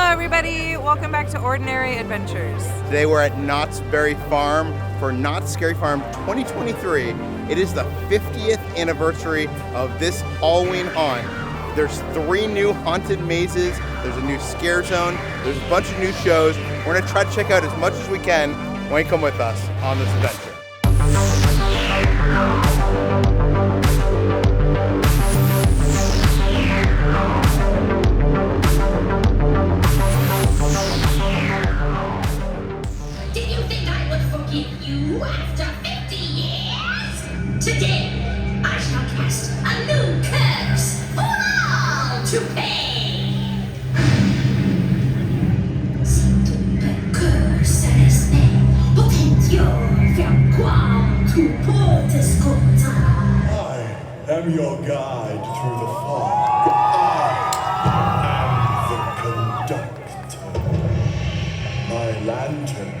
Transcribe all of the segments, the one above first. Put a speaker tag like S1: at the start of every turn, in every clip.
S1: everybody. Welcome back to Ordinary Adventures.
S2: Today we're at Knott's Berry Farm for Knott's Scary Farm 2023. It is the 50th anniversary of this Halloween haunt. There's 3 new haunted mazes, there's a new scare zone, there's a bunch of new shows. We're gonna try to check out as much as we can when you come with us on this adventure.
S3: Did you think I would forgive you after 50 years? Today, I shall cast a new curse for all to pay. Sento per cursare potentio tu potes I
S4: am your guide through the fog. I am the conductor. My lantern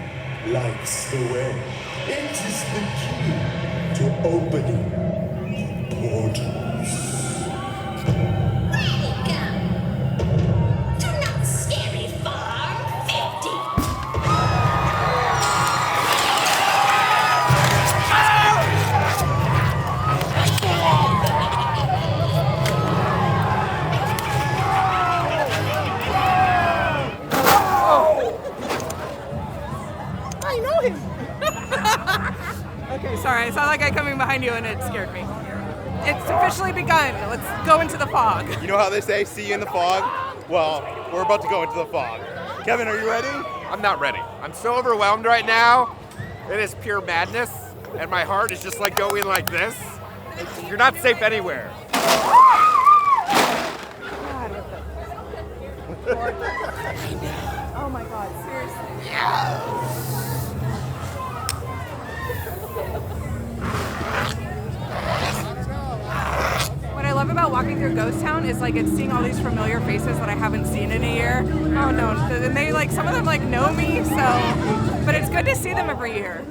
S4: lights the way. It is the key to opening the portals.
S3: Welcome to Knott's Scary Farm 50.
S1: Okay, sorry. I saw that guy coming behind you and it scared me. It's officially begun. Let's go into the fog.
S2: You know how they say, see you in the fog? Well, we're about to go into the fog. Kevin, are you ready?
S5: I'm not ready. I'm so overwhelmed right now. It is pure madness, and my heart is just like going like this. You're not safe anywhere.
S1: God, what the... Oh my God, seriously. What I love about walking through Ghost Town is like it's seeing all these familiar faces that I haven't seen in a year. Oh no, and they like, some of them like know me, so, but it's good to see them every year.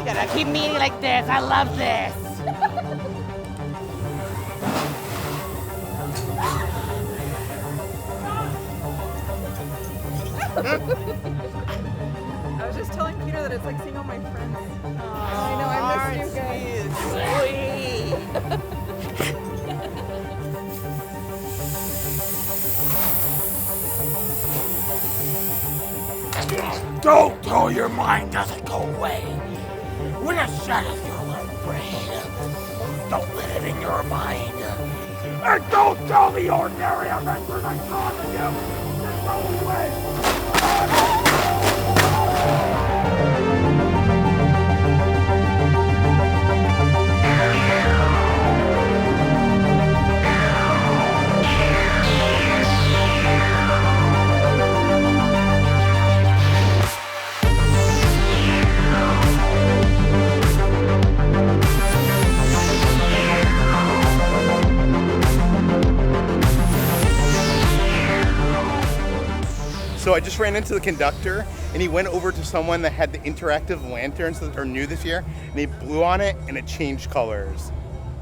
S6: Gotta keep meeting like this. I love this.
S1: I was just telling Peter that it's like seeing all my friends. I know, I miss you guys.
S6: Don't tell your mind doesn't go away. We're gonna shut it your little brain. Don't let it in your mind. And don't tell the ordinary adventures I saw to you. There's no way.
S2: So I just ran into the conductor and he went over to someone that had the interactive lanterns that are new this year and he blew on it and it changed colors.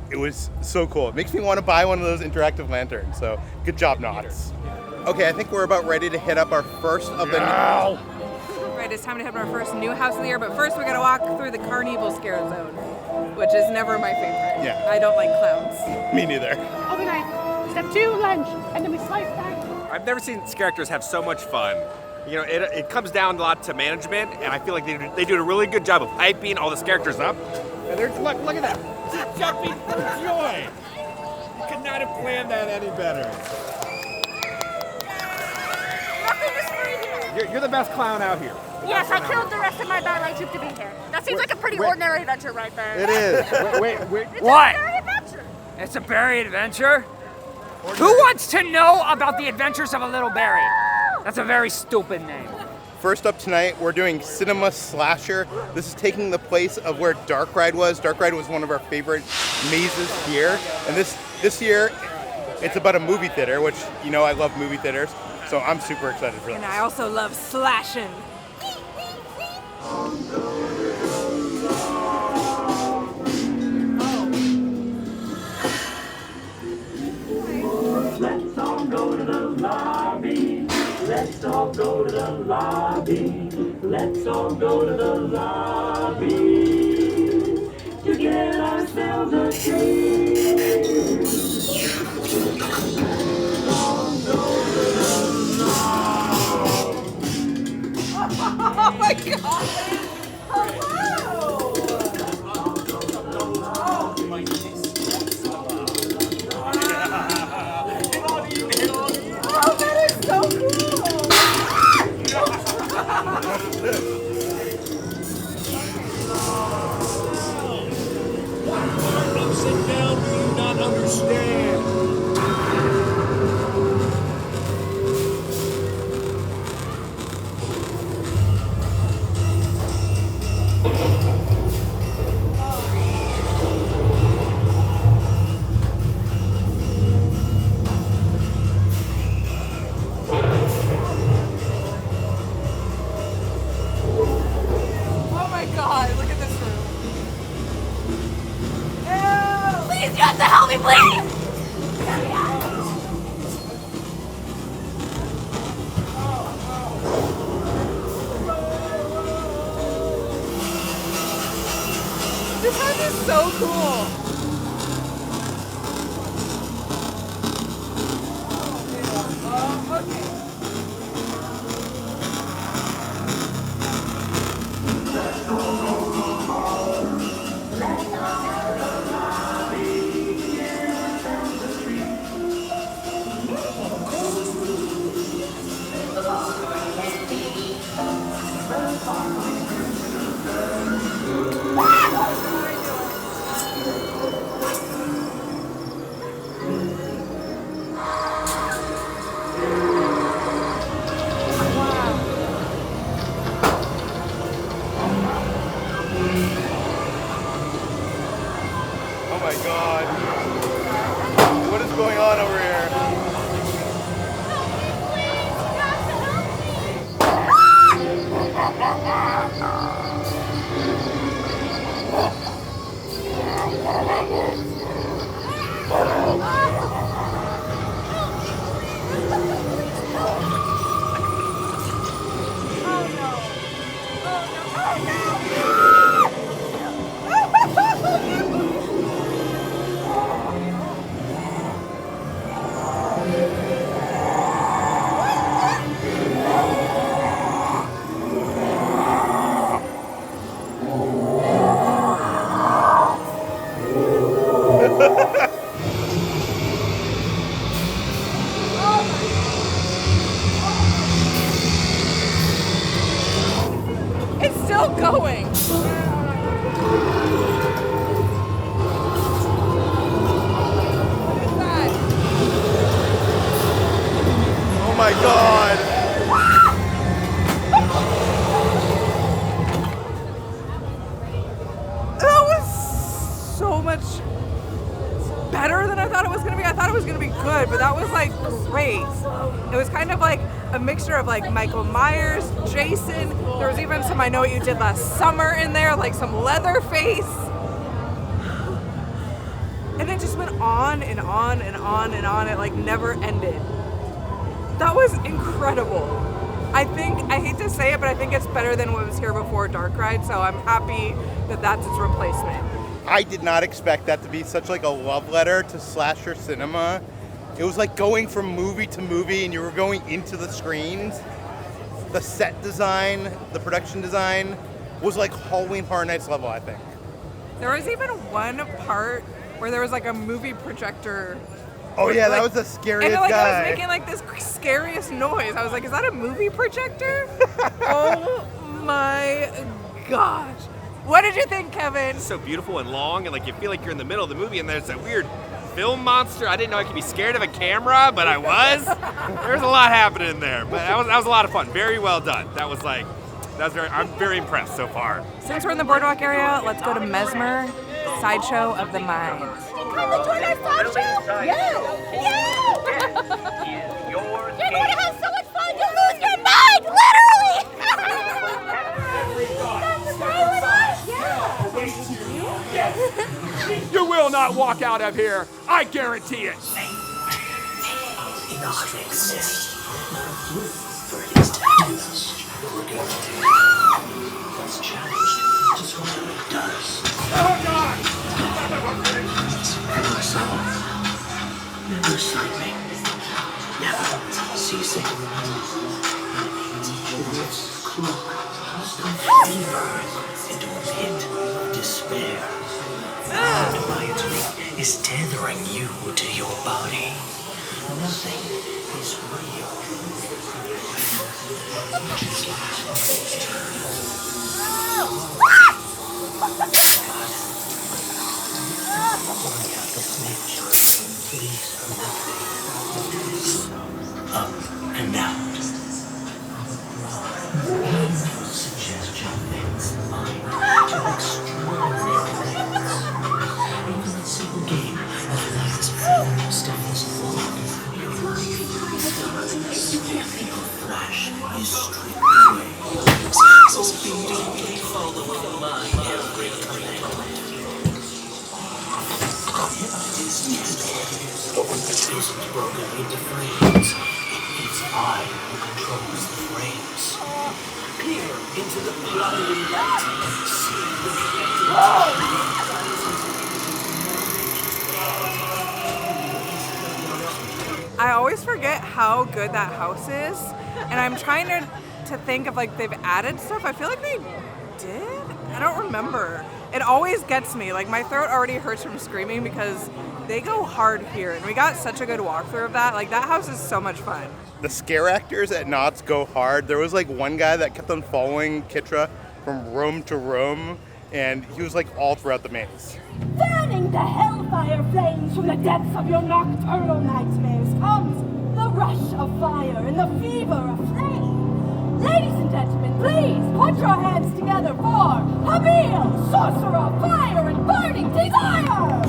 S2: It was so cool. It makes me want to buy one of those interactive lanterns. So good job, Knotts. Okay, I think we're about ready to hit up our first of the
S1: Right, it's time to hit our first new house of the year, but first we gotta walk through the carnival scare zone, which is never my favorite.
S2: Yeah.
S1: I don't like clowns.
S2: Me neither.
S7: Overnight. Step 2, lunch, and then we slice back.
S5: I've never seen characters have so much fun. You know, it comes down a lot to management, and I feel like they do a really good job of hyping all the characters up. And there's look at that. Just jumping for joy. You could not have planned that any better. You're the best clown out here.
S7: Yes, I killed the rest of my ballet troupe to be here. That seems like a pretty ordinary adventure right there.
S2: It is.
S5: Wait.
S7: It's
S6: What?
S7: a very adventure.
S6: It's a berry adventure? Who wants to know about the adventures of a little berry? That's a very stupid name.
S2: first up tonight, we're doing Cinema Slasher. This is taking the place of where Dark Ride was. Dark Ride was one of our favorite mazes here. And this year, it's about a movie theater, which, you know, I love movie theaters. So I'm super excited for that.
S1: And I also love slashing.
S8: Let's all go to the lobby. Let's all go to the lobby. Let's all go to the lobby to get ourselves a treat.
S1: Oh my god! Oh, that is so cool!
S6: Ups and down, do you not understand?
S1: Oh my god, look at this room.
S7: Please, you have to help me, please!
S1: This house is so cool. Okay.
S2: Oh my god. What is going on over here?
S1: It's still going. What is that?
S2: Oh my god.
S1: That was so much better than I thought it was gonna be. I thought it was gonna be good, but that was like great. It was kind of like a mixture of like Michael Myers, Jason. There was even some I Know What You Did Last Summer in there, like some Leatherface. And it just went on and on and on and on. It like never ended. That was incredible. I hate to say it, but I think it's better than what was here before Dark Ride, so I'm happy that that's its replacement.
S2: I did not expect that to be such like a love letter to slasher cinema. It was like going from movie to movie and you were going into the screens. The set design, the production design was like Halloween Horror Nights level, I think.
S1: There was even one part where there was like a movie projector.
S2: Oh yeah, that
S1: like-
S2: was the scariest
S1: And like
S2: guy.
S1: I was making like this scariest noise. I was like, is that a movie projector? Oh my gosh. What did you think, Kevin?
S5: It's so beautiful and long, and like you feel like you're in the middle of the movie, and there's that weird film monster. I didn't know I could be scared of a camera, but I was. There's a lot happening in there, but that was a lot of fun. Very well done. I'm very impressed so far.
S1: Since we're in the boardwalk area, let's go to Mesmer, Sideshow of the Mind.
S7: Come to join our sideshow? Yeah! You're going to have so much fun, you'll lose your mind, literally!
S6: You will not walk out of here. I guarantee it.
S9: Never sleeping, never ceasing. Cloak fever into a pit of despair. Defiantly is tethering you to your body. Nothing is real. Up and out. Suggestion ends mind to extraordinary lengths. Even a single game of life's stiffens forward. Your flash is stripped away. Obediently follow my every command. Isn't broken into frames. It's I who controls the frames. Peer into the blinding light. See the
S1: I always forget how good that house is, and I'm trying to think of like they've added stuff. I feel like they did. I don't remember. It always gets me. Like my throat already hurts from screaming because they go hard here, and we got such a good walkthrough of that. Like that house is so much fun.
S2: The scare actors at Knott's go hard. There was like one guy that kept on following Kitra from room to room, and he was like all throughout the maze.
S10: Fanning the hellfire flames from the depths of your nocturnal nightmares comes the rush of fire and the fever of flame. Ladies and gentlemen, please put your hands together for Hamil, sorcerer of fire and burning desire!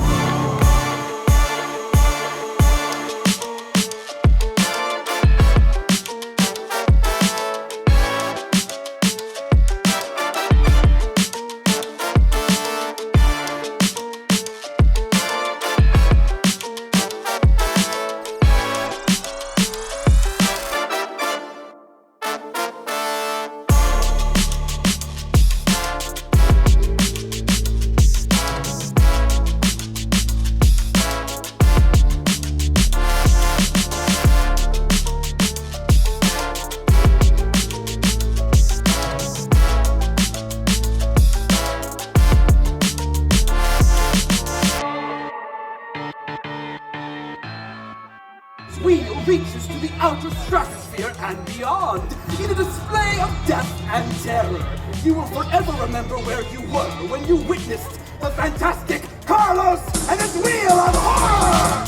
S11: Reaches to the outer stratosphere and beyond. In a display of death and terror, you will forever remember where you were when you witnessed the fantastic Carlos and his wheel of horror!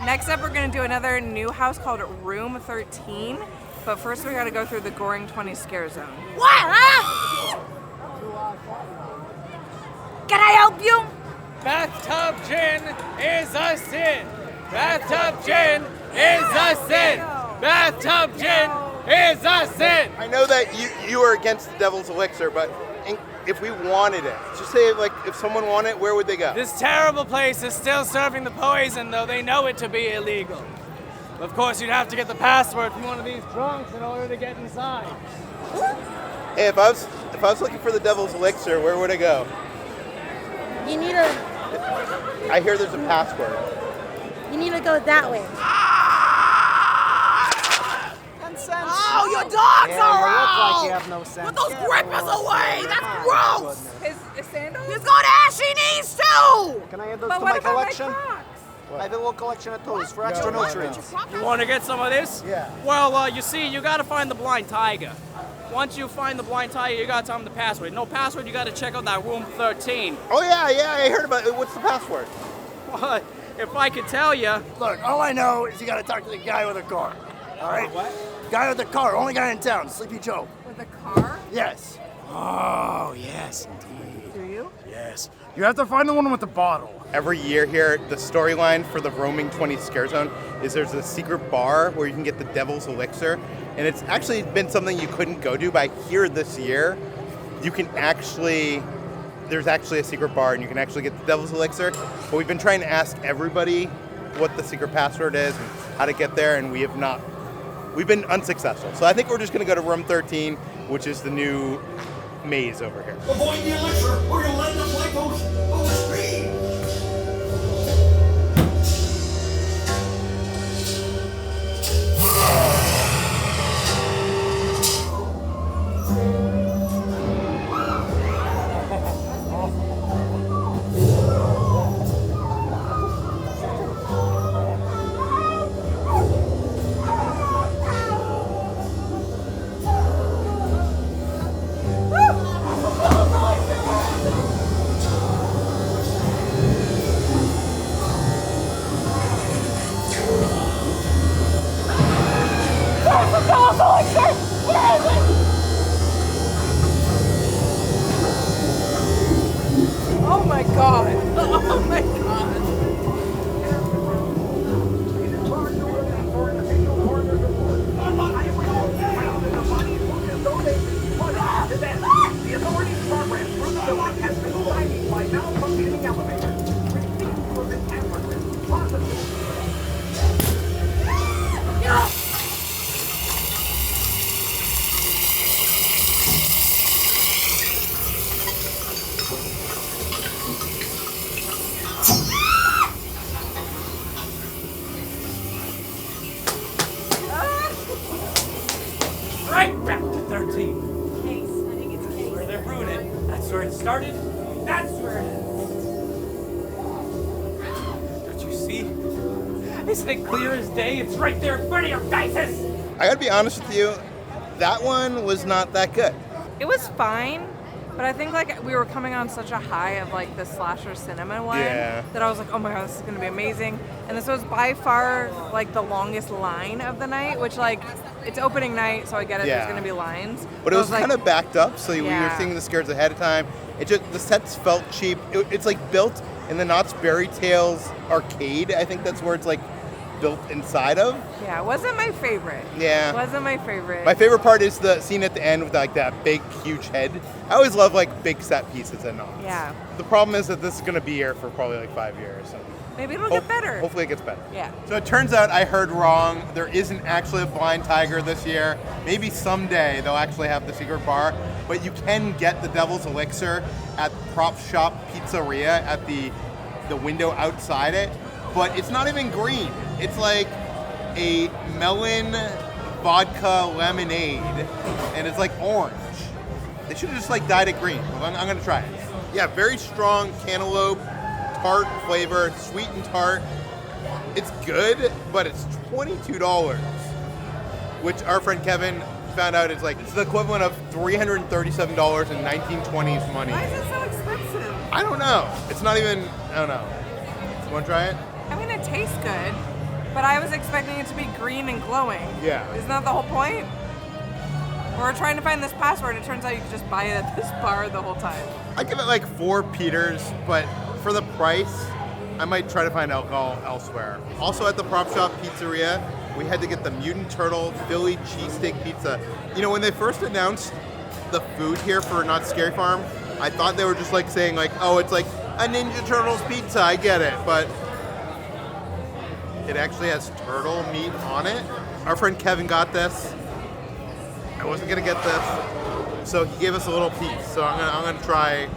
S1: Next up, we're gonna do another new house called Room 13, but first we gotta go through the Gore-ing 20 scare zone.
S7: What, huh? Can I help you?
S12: Bathtub gin is a sin. Bathtub gin is a sin. Bathtub gin is a sin.
S2: I know that you are against the Devil's Elixir, but if we wanted it, just say like if someone wanted it, where would they go?
S12: This terrible place is still serving the poison, though they know it to be illegal. Of course, you'd have to get the password from one of these drunks in order to get inside.
S2: Hey, if I was looking for the Devil's Elixir, where would I go?
S13: You need to.
S2: I hear there's a password.
S13: You need to go that way.
S14: Oh, your dogs are
S15: you look
S14: out!
S15: like you have no sense.
S14: Put those grippers away! That's gross!
S1: His sandals?
S14: He's got ashy knees too!
S15: Can I add those
S1: But
S15: to
S1: what
S15: my
S1: about my
S15: collection?
S1: Crocs?
S15: I have a little collection of those for extra nutrients.
S12: You want to get some of this?
S15: Yeah.
S12: Well, you see, you got to find the blind tiger. Once you find the blind tiger, you got to tell him the password. No password, you got to check out that room 13.
S2: Oh yeah, I heard about it. What's the password?
S12: Well, if I could tell you.
S15: Look, all I know is you got to talk to the guy with the car. All right?
S12: What?
S15: Guy with the car, only guy in town, Sleepy Joe.
S1: With a car?
S15: Yes. Oh, yes, indeed.
S1: Do you?
S15: Yes. You have to find the one with the bottle.
S2: Every year here, the storyline for the Roaming 20 Scare Zone is there's a secret bar where you can get the Devil's Elixir, and it's actually been something you couldn't go to, but I hear this year you can actually, there's actually a secret bar and you can actually get the Devil's Elixir, but we've been trying to ask everybody what the secret password is and how to get there, and we've been unsuccessful. So I think we're just gonna go to room 13, which is the new maze over here.
S9: Avoid the elixir, or you'll end up like those trees.
S1: Oh my god. Oh my god.
S8: The authorities' progress through the building has been stymied by malfunctioning elevators. Receiving from the camera, possibly.
S16: Right back to 13. Where they're rooted. That's where it started. That's where it ends. Don't you see? Isn't it clear as day? It's right there in front of your faces.
S2: I gotta be honest with you, that one was not that good.
S1: It was fine, but I think like we were coming on such a high of like the slasher cinema one that I was like, oh my god, this is gonna be amazing. And this was by far like the longest line of the night, which like it's opening night, so I get it. There's gonna be lines,
S2: But it was
S1: like,
S2: kind of backed up, so we were
S1: Yeah.
S2: seeing the scares ahead of time. The sets felt cheap. It's like built in the Knott's Berry Tales arcade. I think that's where it's like built inside of.
S1: Yeah, it wasn't my favorite.
S2: Yeah.
S1: It wasn't my favorite.
S2: My favorite part is the scene at the end with like that big, huge head. I always love like big set pieces at Knott's.
S1: Yeah.
S2: The problem is that this is gonna be here for probably like 5 years. So
S1: Maybe it'll get better.
S2: Hopefully it gets better.
S1: Yeah.
S2: So it turns out I heard wrong. There isn't actually a blind tiger this year. Maybe someday they'll actually have the secret bar, but you can get the Devil's Elixir at Prop Shop Pizzeria at the window outside it, but it's not even green. It's like a melon vodka lemonade, and it's like orange. They should have just like dyed it green. But I'm gonna try it. Yeah, very strong cantaloupe, tart flavor, sweet and tart. It's good, but it's $22, which our friend Kevin found out is like it's the equivalent of $337 in 1920s money.
S1: Why is it so expensive?
S2: I don't know. It's not even. I don't know. You want to try it?
S1: I mean, it tastes good, but I was expecting it to be green and glowing.
S2: Yeah.
S1: Isn't that the whole point? We're trying to find this password. It turns out you can just buy it at this bar the whole time.
S2: I give it like 4 Peters, but for the price, I might try to find alcohol elsewhere. Also at the Prop Shop Pizzeria, we had to get the Mutant Turtle Philly cheesesteak pizza. You know, when they first announced the food here for Not Scary Farm, I thought they were just like saying like, oh, it's like a Ninja Turtles pizza, I get it, but it actually has turtle meat on it. Our friend Kevin got this. I wasn't gonna get this, so he gave us a little piece. So I'm gonna try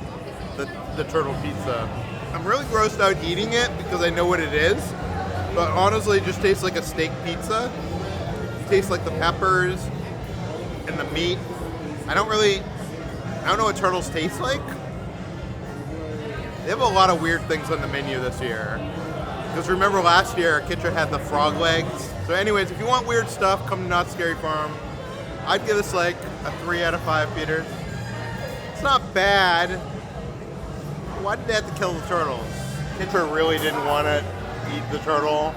S2: the turtle pizza. I'm really grossed out eating it because I know what it is, but honestly, it just tastes like a steak pizza. It tastes like the peppers and the meat. I don't know what turtles taste like. They have a lot of weird things on the menu this year. Because remember last year, Kitra had the frog legs. So anyways, if you want weird stuff, come to Not Scary Farm. I'd give this like a 3 out of 5, Peter. It's not bad. Why did they have to kill the turtles? Kitra really didn't want to eat the turtle,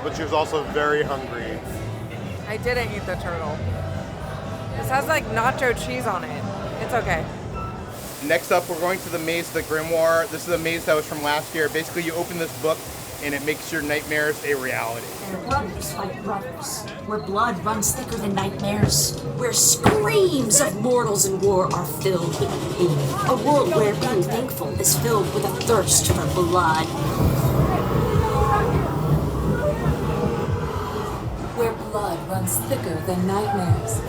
S2: but she was also very hungry.
S1: I didn't eat the turtle. This has like nacho cheese on it. It's okay.
S2: Next up, we're going to the maze, the Grimoire. This is a maze that was from last year. Basically, you open this book, and it makes your nightmares a reality.
S3: Brothers fight brothers, where blood runs thicker than nightmares, where screams of mortals in war are filled with pain. A world where being thankful is filled with a thirst for blood.
S17: Where blood runs thicker than nightmares.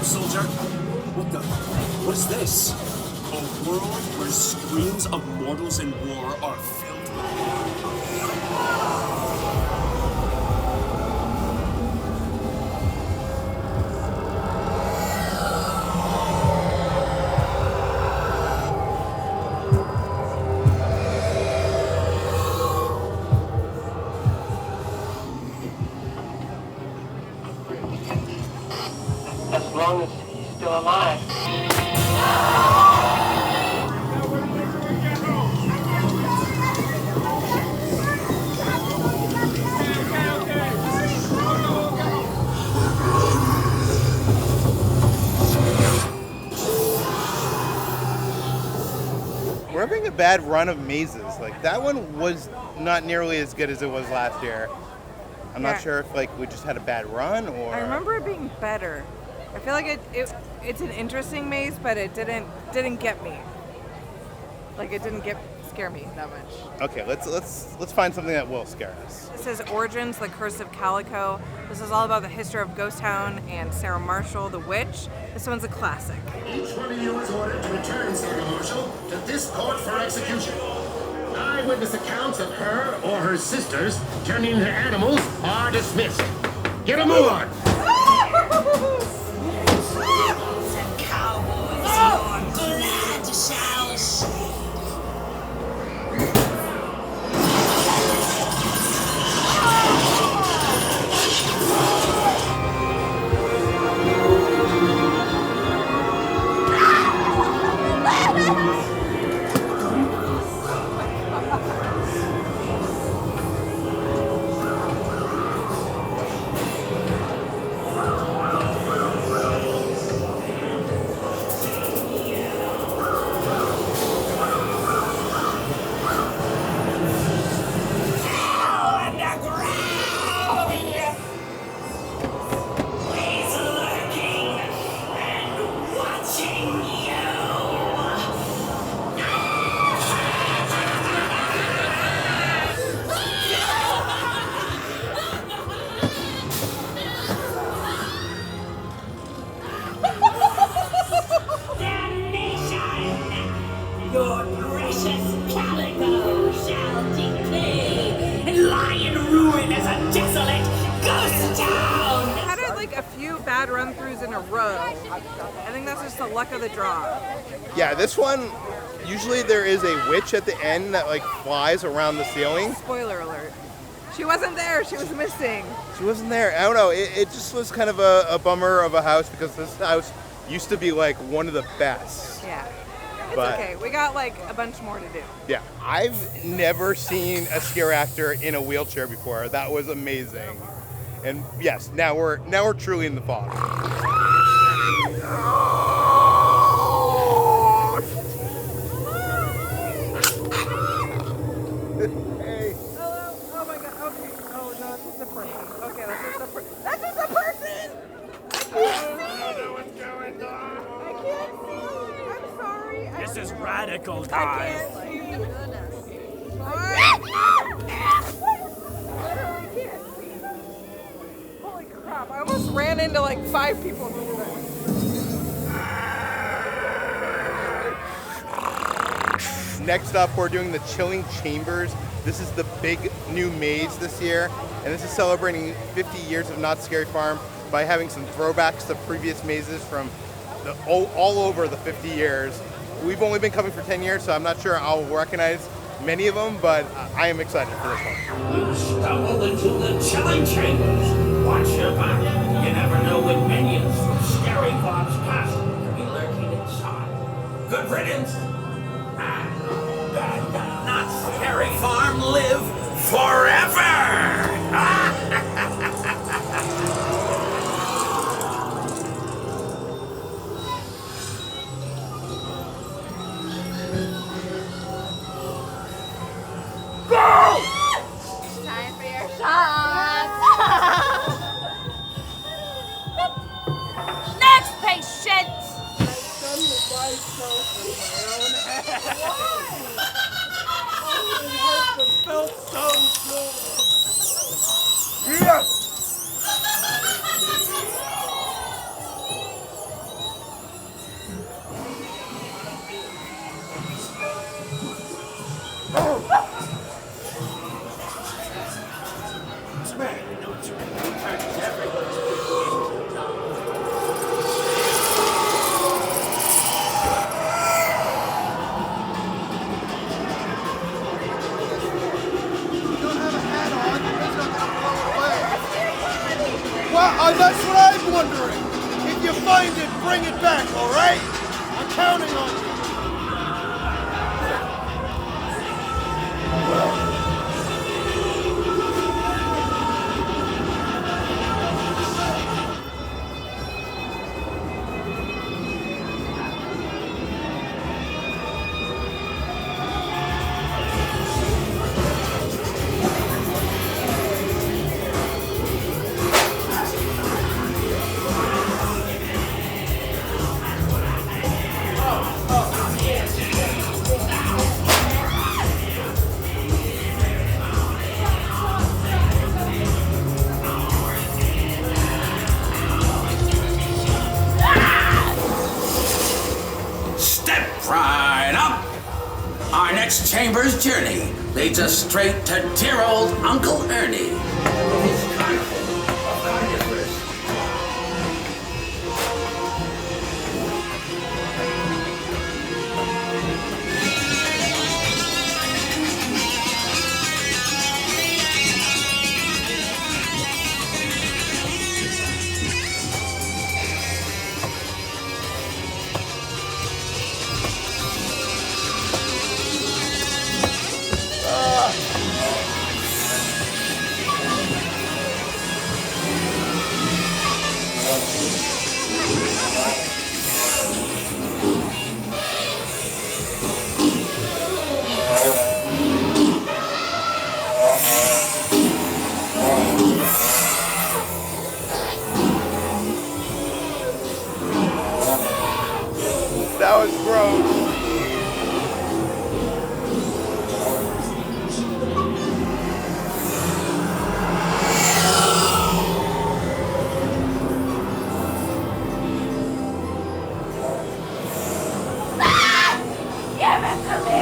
S9: Soldier. What is this? A world where screams of mortals in war are filled
S18: As long as he's still alive.
S2: We're having a bad run of mazes. Like, that one was not nearly as good as it was last year. I'm not sure if like we just had a bad run or...
S1: I remember it being better. I feel like it's an interesting maze, but it didn't get me. Like it didn't scare me that much.
S2: Okay, let's find something that will scare us.
S1: This is Origins, the Curse of Calico. This is all about the history of Ghost Town and Sarah Marshall, the witch. This one's a classic.
S19: Each one of you is ordered to return Sarah Marshall to this court for execution. Eyewitness accounts of her or her sisters turning into animals are dismissed. Get a move on!
S3: Cowboys, you're glad to shout.
S14: Your precious Calico shall decay and lie in ruin as a desolate ghost town!
S1: I had like a few bad run-throughs in a row. I think that's just the luck of the draw.
S2: Yeah, this one, usually there is a witch at the end that like flies around the ceiling.
S1: Spoiler alert. She wasn't there, she was missing.
S2: She wasn't there. I don't know, it just was kind of a bummer of a house because this house used to be like one of the best.
S1: Yeah. It's
S2: But-
S1: okay. We got like a bunch more to do.
S2: Yeah, I've never seen a scare actor in a wheelchair before. That was amazing. And yes, now we're truly in the fog. Hey.
S1: Hello? Oh my god. Okay. Oh no, it's just a person. Okay, that's just a person. That's just a person! I can't see!
S6: What's going on?
S1: I can't see! I'm sorry.
S16: This is radical
S1: I
S16: time.
S1: can't see. Literally can't see. Holy crap. I almost ran into like 5 people the other day.
S2: Next up, we're doing the Chilling Chambers. This is the big new maze this year, and this is celebrating 50 years of Knott's Scary Farm by having some throwbacks to previous mazes from all over the 50 years. We've only been coming for 10 years, so I'm not sure I'll recognize many of them, but I am excited for this one.
S9: You stumble into the Chilling Chambers. Watch your back. You never know when minions from Scary Farm's past could be lurking inside. Good riddance. Not Scary Farm live forever!
S7: Time for your shots. Next patient.
S16: Felt so good.
S6: Yes!
S15: Well, that's what I'm wondering. If you find it, bring it back, all right? I'm counting on you.
S9: Step right up! Our next chamber's journey leads us straight to dear old Uncle Ernie.
S2: That was gross.
S10: Give it to me!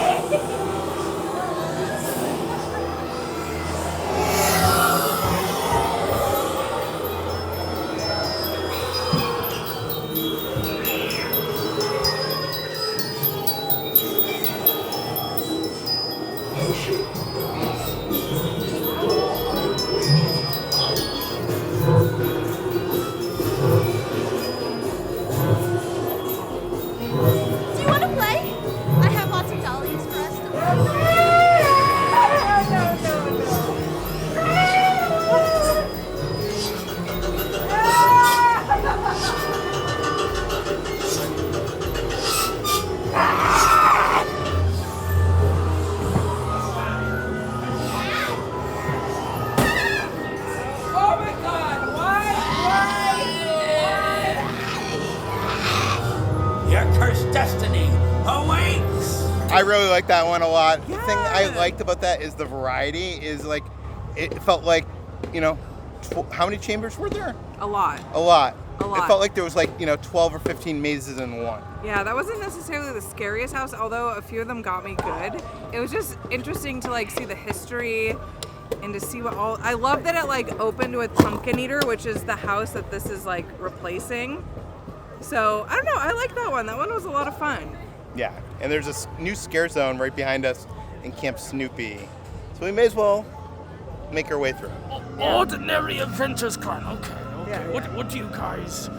S6: cursed destiny awaits.
S2: I really like that one a lot. The thing I liked about that is the variety is like, it felt like, you know, how many chambers were there?
S1: A lot.
S2: A lot.
S1: A lot.
S2: It felt like there was like, 12 or 15 mazes in one.
S1: Yeah, that wasn't necessarily the scariest house, although a few of them got me good. It was just interesting to like see the history and to see what all. I love that it like opened with Pumpkin Eater, which is the house that this is like replacing. So I don't know, I like that one. That one was a lot of fun.
S2: Yeah, and there's a new scare zone right behind us in Camp Snoopy. So we may as well make our way through.
S6: Ordinary Adventures Clan. Okay.
S1: Yeah.
S6: What do you guys?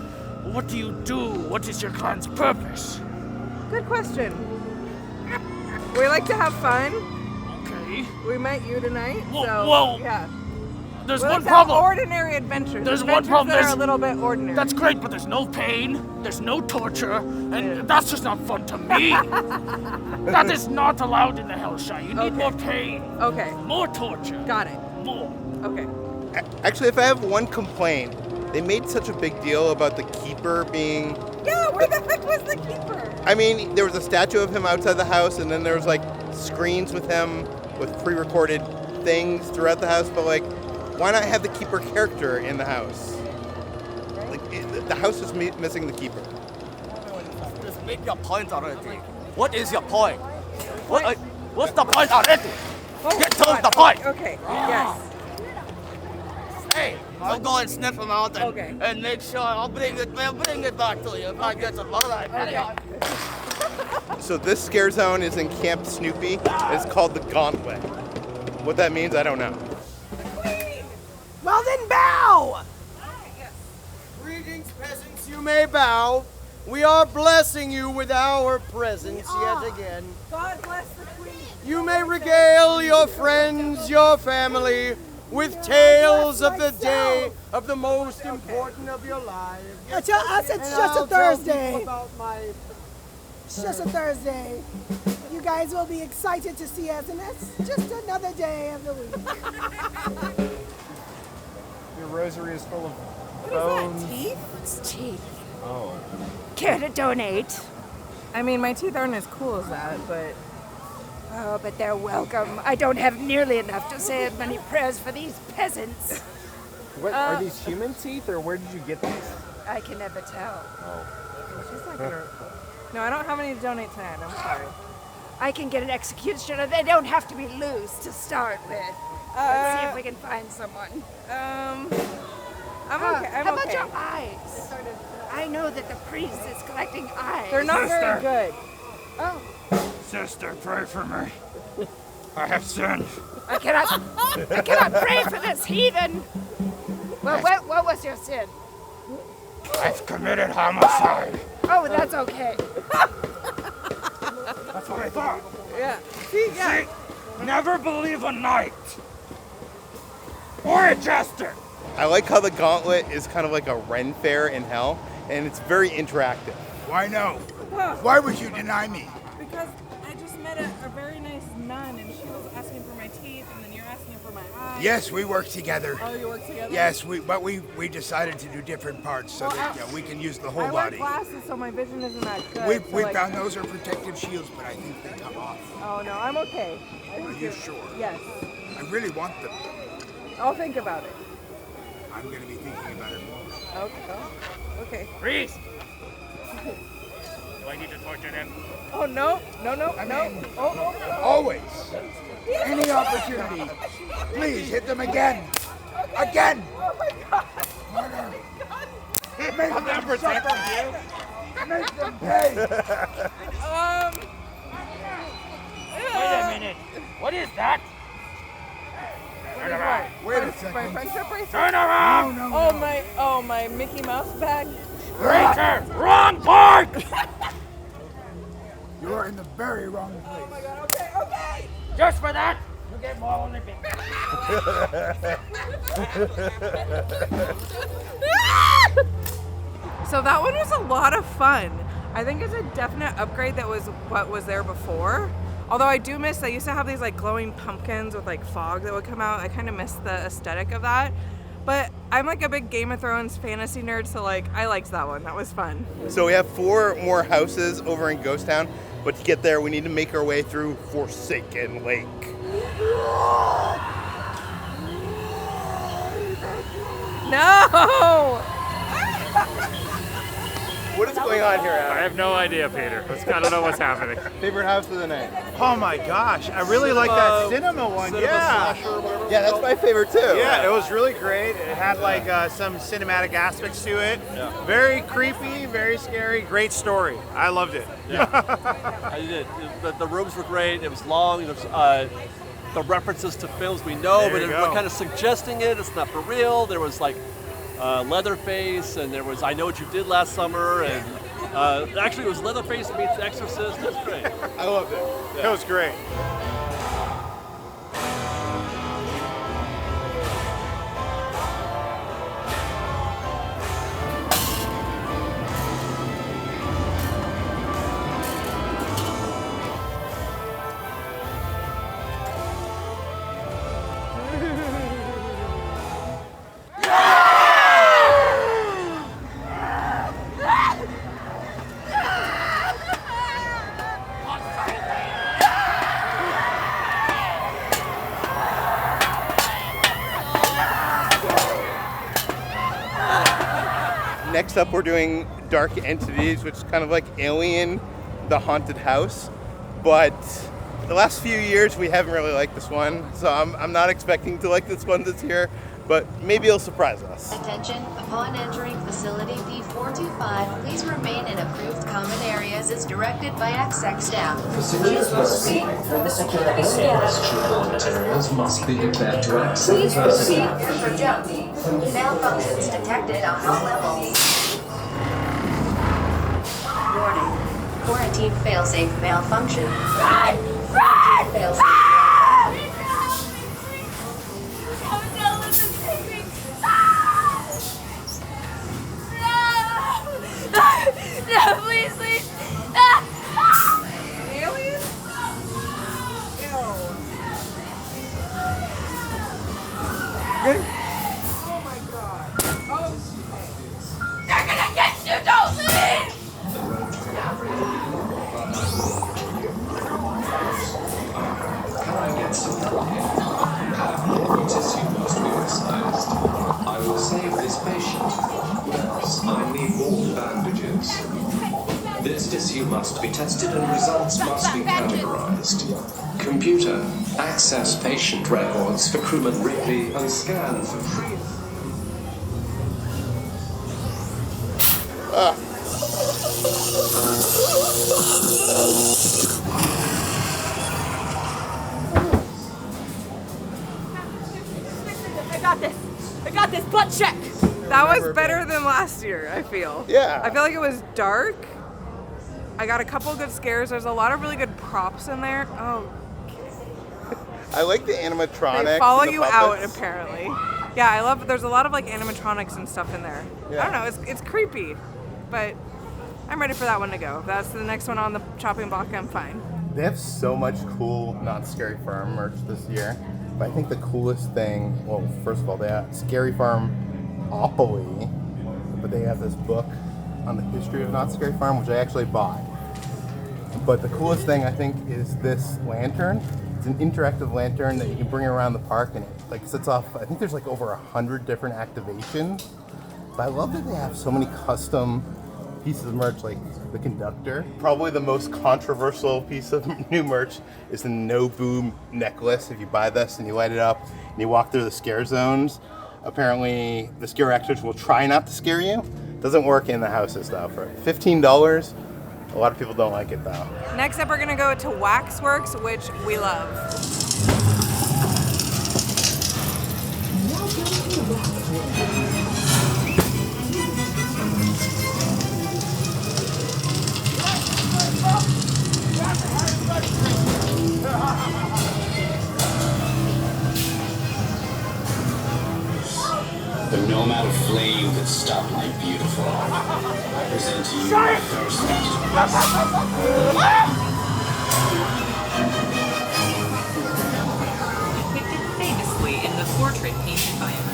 S6: What do you do? What is your clan's purpose?
S1: Good question. We like to have fun.
S6: Okay.
S1: We met you tonight,
S6: Whoa,
S1: so
S6: whoa.
S1: yeah.
S6: There's
S1: We
S6: one
S1: like to have
S6: problem.
S1: ordinary adventures.
S6: There's
S1: adventures
S6: one problem.
S1: that are
S6: There's
S1: a little bit ordinary.
S6: That's great, but there's no pain. There's no torture, and that's just not fun to me. That is not allowed in the Hellshire. You need more pain.
S1: Okay.
S6: More torture.
S1: Got it.
S6: More.
S1: Okay.
S2: Actually, if I have one complaint, they made such a big deal about the keeper being.
S1: Yeah, where the heck was the keeper?
S2: I mean, there was a statue of him outside the house, and then there was like screens with him with pre-recorded things throughout the house. But like, why not have the keeper character in the house? Like, the house is missing the keeper.
S12: Just make your point already. What is your point? What's the point already? Get to the point.
S1: Okay. Yes.
S12: Hey, I'll go and sniff him out and make sure I'll bring it back to you if I get some. All right.
S2: So this scare zone is in Camp Snoopy. It's called the Gauntlet. What that means, I don't know.
S15: Well then, bow! Greetings, peasants, you may bow. We are blessing you with our presence yet again.
S1: God bless the queen.
S15: You may regale your friends, your family, with tales of the day of the most important of your lives.
S10: To us, it's
S15: And
S10: just
S15: I'll
S10: a
S15: tell
S10: Thursday.
S15: people about my
S10: It's just a Thursday. You guys will be excited to see us, and it's just another day of the week.
S20: Your rosary is full of
S1: What
S20: bones.
S1: is that, teeth?
S7: It's teeth.
S20: Oh.
S7: Care to donate?
S1: I mean, my teeth aren't as cool as that, but...
S7: Oh, but they're welcome. I don't have nearly enough to say as many prayers for these peasants.
S20: What are these human teeth, or where did you get these?
S7: I can never tell.
S20: Oh.
S1: She's not gonna... No, I don't have any to donate tonight. I'm sorry.
S7: I can get an executioner. They don't have to be loose to start with. Let's see if we can find someone.
S1: I'm okay.
S7: How about your eyes? I know that the priest is collecting eyes.
S1: They're not very good.
S7: Oh.
S6: Sister, pray for me. I have sinned.
S7: I cannot pray for this heathen. Well, what was your sin?
S6: I've committed homicide.
S7: Oh, that's okay.
S6: That's what I thought.
S1: Yeah. See, yeah.
S6: See, never believe a knight or a jester.
S2: I like how the Gauntlet is kind of like a Ren fair in hell, and it's very interactive.
S21: Why no? Why would you deny me?
S1: Because I just met a very nice nun, and she was asking for my teeth, and then you're asking for my eyes.
S21: Yes, we work together.
S1: Oh, you work together?
S21: Yes, but we decided to do different parts so that we can use the whole
S1: I
S21: body.
S1: wear glasses, so my vision isn't that good.
S21: We found those are protective shields, but I think they come off.
S1: Oh, no, I'm okay.
S21: Are you sure?
S1: Yes.
S21: I really want them.
S1: I'll think about it.
S21: I'm going to be thinking about it more.
S1: Okay. Oh, okay.
S6: Freeze! Do I need to torture them?
S1: Oh, no. No.
S21: Always. Any opportunity. Please hit them again. Again.
S1: Oh my God.
S21: Murder.
S6: Make them protect you.
S21: Make them pay.
S6: Wait a minute. What is that? Turn around.
S21: Wait a
S1: My
S21: second.
S1: friendship bracelet?
S6: Turn around.
S1: No. My Mickey Mouse bag.
S6: Breaker. Wrong part.
S21: You're in the very wrong place.
S1: Oh my God. Okay.
S6: Just for that, you get more Olympic.
S1: So that one was a lot of fun. I think it's a definite upgrade that was what was there before. Although I do miss, they used to have these like glowing pumpkins with like fog that would come out. I kind of miss the aesthetic of that. But I'm like a big Game of Thrones fantasy nerd, so like I liked that one. That was fun.
S2: So we have 4 more houses over in Ghost Town, but to get there we need to make our way through Forsaken Lake.
S1: No!
S2: What is going on here, Adam?
S4: I have no idea, Peter. I don't know what's happening.
S2: Favorite house of the night?
S22: Oh my gosh, I really like that cinema one. Yeah,
S2: that's my favorite too.
S22: Yeah, it was really great. It had like some cinematic aspects to it.
S4: Yeah.
S22: Very creepy, very scary. Great story. I loved it.
S4: Yeah, I did. The rooms were great. It was long. There was, the references to films we know,
S22: There
S4: but
S22: you
S4: we're
S22: go.
S4: kind of suggesting it. It's not for real. There was like Leatherface, and there was I Know What You Did Last Summer, and actually it was Leatherface meets Exorcist. That's great.
S22: I loved it.
S4: Yeah.
S22: It was great.
S2: Next up, we're doing Dark Entities, which is kind of like Alien, the haunted house. But the last few years, we haven't really liked this one, so I'm not expecting to like this one this year, but maybe it'll surprise us.
S23: Attention, upon entering facility P425, please remain in approved common areas as directed by XX staff.
S9: Please proceed through the security scanners. Coordinate areas must be declared to access.
S23: Please proceed through projecting. Malfunctions detected on all levels. Warning. Quarantine failsafe malfunction. Quarantine failsafe.
S10: No, please, please.
S1: Aliens? Ew. Oh my god. Oh,
S10: They're gonna get you, don't leave!
S9: Can I get some help here? Tissue must be excised. I will save this patient. Nurse, I need more bandages. This tissue must be tested and results must be categorized. Computer, access patient records for crewman Ripley and scan for free.
S10: I got this. Butt check.
S1: That was better than last year, I feel.
S2: Yeah.
S1: I feel like it was dark. I got a couple good scares. There's a lot of really good props in there. Oh,
S2: I like the animatronics.
S1: they follow
S2: and the
S1: you out,
S2: puppets.
S1: apparently. Yeah, I love, there's a lot of like animatronics and stuff in there.
S2: Yeah.
S1: I don't know, it's creepy, but I'm ready for that one to go. If that's the next one on the chopping block, I'm fine.
S2: They have so much cool Not Scary Farm merch this year. But I think the coolest thing, well, first of all, they have Scary Farm Opoly, but they have this book on the history of Not Scary Farm, which I actually bought. But the coolest thing, I think, is this lantern. It's an interactive lantern that you can bring around the park, and it like sets off, I think there's like over 100 different activations. But I love that they have so many custom pieces of merch, like the conductor. Probably the most controversial piece of new merch is the No Boom necklace. If you buy this and you light it up and you walk through the scare zones, apparently the scare actors will try not to scare you. Doesn't work in the houses though. For $15, a lot of people don't like it though.
S1: Next up, we're gonna go to Waxworks, which we love.
S9: But no amount of flame could stop my beautiful. I present to you my first
S24: Depicted famously in the portrait painted by him.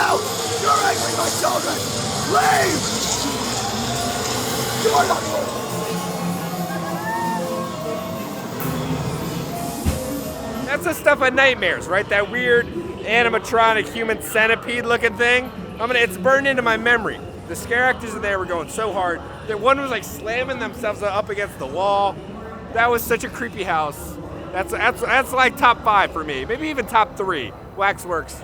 S6: out! You're angry, my children! Leave! You are not worthy.
S15: That's the stuff of nightmares, right? That weird animatronic human centipede looking thing. It's burned into my memory. The scare actors in there were going so hard. That one was like slamming themselves up against the wall. That was such a creepy house. That's like top 5 for me. Maybe even top 3. Waxworks,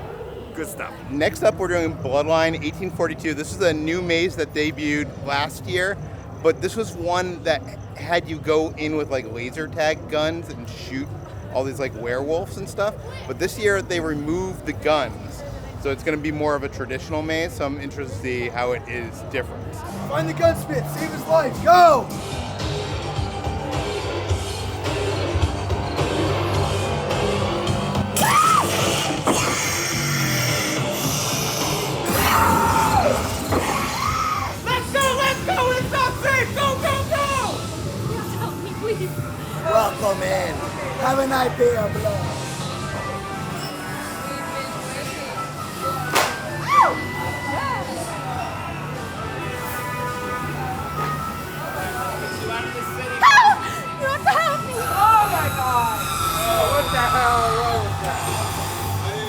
S15: good stuff.
S2: Next up, we're doing Bloodline 1842. This is a new maze that debuted last year, but this was one that had you go in with like laser tag guns and shoot all these like werewolves and stuff. But this year they removed the guns, so it's going to be more of a traditional maze. So I'm interested to see how it is different.
S21: Find the gunsmith, save his life, go!
S6: Let's go! It's not safe! Go!
S10: Please help me, please.
S21: Welcome in. Have a nice beer, blood.
S10: Help! You have to help me!
S1: Oh my god! What the hell is wrong with that?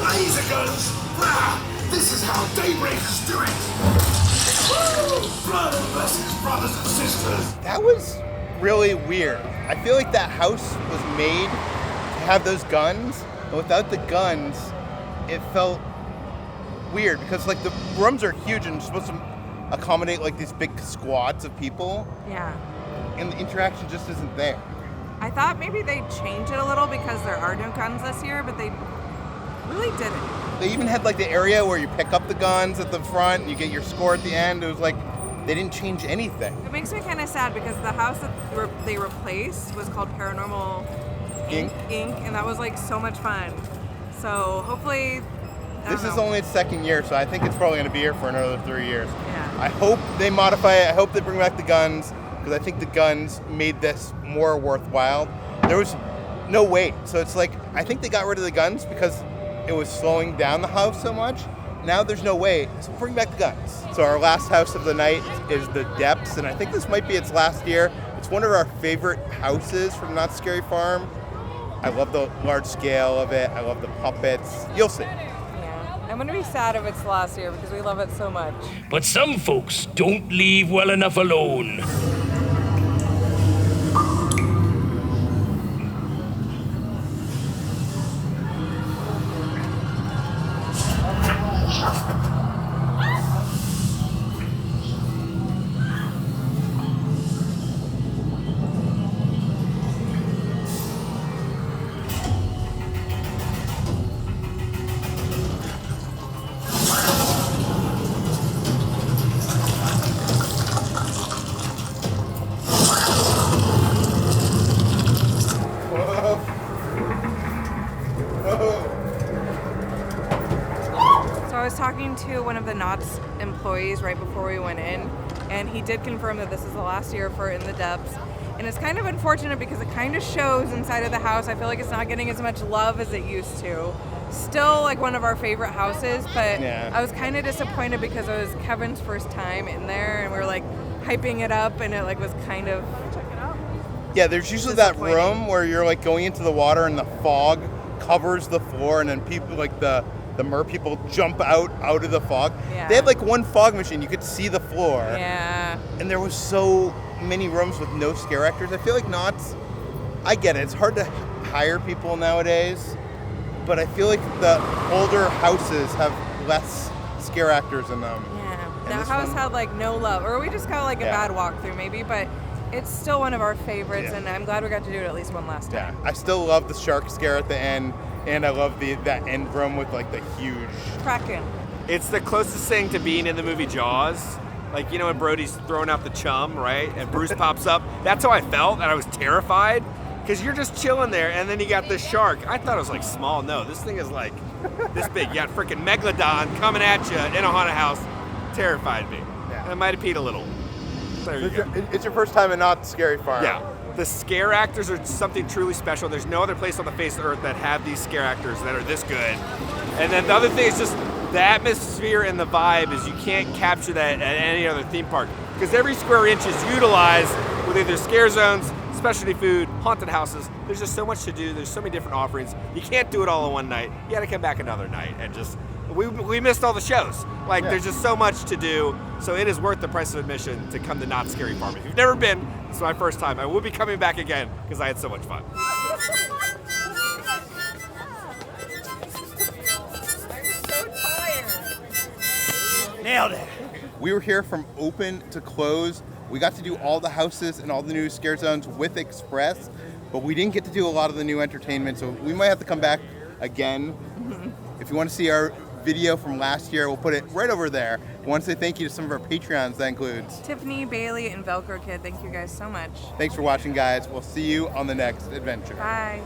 S6: Laser guns! Ah, this is how Daybreakers do it! Woo! Blood versus brothers and sisters!
S2: That was really weird. I feel like that house was made to have those guns, and without the guns, it felt weird because like the rooms are huge and supposed to accommodate like these big squads of people,
S1: Yeah.
S2: and the interaction just isn't there.
S1: I thought maybe they'd change it a little because there are no guns this year, but they really didn't.
S2: They even had like the area where you pick up the guns at the front and you get your score at the end. It was like they didn't change anything.
S1: It makes me kind of sad because the house that they replaced was called Paranormal
S2: Inc.
S1: and that was like so much fun. So hopefully,
S2: This is only its second year, so I think it's probably going to be here for another 3 years.
S1: Yeah.
S2: I hope they modify it. I hope they bring back the guns because I think the guns made this more worthwhile. There was no wait, so it's like I think they got rid of the guns because it was slowing down the house so much. Now there's no wait, so bring back the guns. So our last house of the night is the Depths, and I think this might be its last year. It's one of our favorite houses from Not Scary Farm. I love the large scale of it. I love the puppets. You'll see.
S1: Yeah. I'm gonna be sad if it's the last year because we love it so much.
S16: But some folks don't leave well enough alone.
S1: So I was talking to one of the Knott's employees right before we went in, and he did confirm that this is the last year for In the Depths. And it's kind of unfortunate because it kind of shows inside of the house. I feel like it's not getting as much love as it used to. Still like one of our favorite houses, but
S2: Yeah.
S1: I was kind of disappointed because it was Kevin's first time in there, and we were like hyping it up, and it like was kind of.
S2: Yeah, there's usually that
S1: Disappointing.
S2: room where you're like going into the water and the fog covers the floor, and then people like the mer people jump out of the fog.
S1: Yeah.
S2: They had like one fog machine, you could see the floor.
S1: Yeah.
S2: And there was so many rooms with no scare actors. I feel like Knott's, I get it, it's hard to hire people nowadays, but I feel like the older houses have less scare actors in them.
S1: Yeah.
S2: And
S1: That
S2: this
S1: house
S2: one-
S1: had like no love, or we just got like a
S2: Yeah.
S1: bad walkthrough maybe, but it's still one of our favorites,
S2: Yeah.
S1: and I'm glad we got to do it at least one last time.
S2: I still love the shark scare at the end, and I love that end room with like the huge
S1: Kraken.
S15: It's the closest thing to being in the movie Jaws. Like, you know when Brody's throwing out the chum, right? And Bruce pops up. That's how I felt, and I was terrified. Because you're just chilling there, and then you got this shark. I thought it was like small. No, this thing is like this big. You got freaking Megalodon coming at you in a haunted house. Terrified me.
S2: Yeah.
S15: I might have peed a little. There you go.
S2: It's your first time at Not Scary Farm.
S15: Yeah. The scare actors are something truly special. There's no other place on the face of the earth that have these scare actors that are this good. And then the other thing is just the atmosphere and the vibe is you can't capture that at any other theme park because every square inch is utilized with either scare zones, specialty food, haunted houses. There's just so much to do. There's so many different offerings. You can't do it all in one night. You got to come back another night and just. We missed all the shows. Like, there's just so much to do. So it is worth the price of admission to come to Not Scary Farm. If you've never been, this is my first time. I will be coming back again because I had so much fun.
S16: Nailed it.
S2: We were here from open to close. We got to do all the houses and all the new scare zones with Express, but we didn't get to do a lot of the new entertainment, so we might have to come back again. If you want to see our video from last year, we'll put it right over there. I want to say thank you to some of our Patreons. That includes
S1: Tiffany, Bailey, and Velcro Kid. Thank you guys so much.
S2: Thanks for watching, guys. We'll see you on the next adventure.
S1: Bye.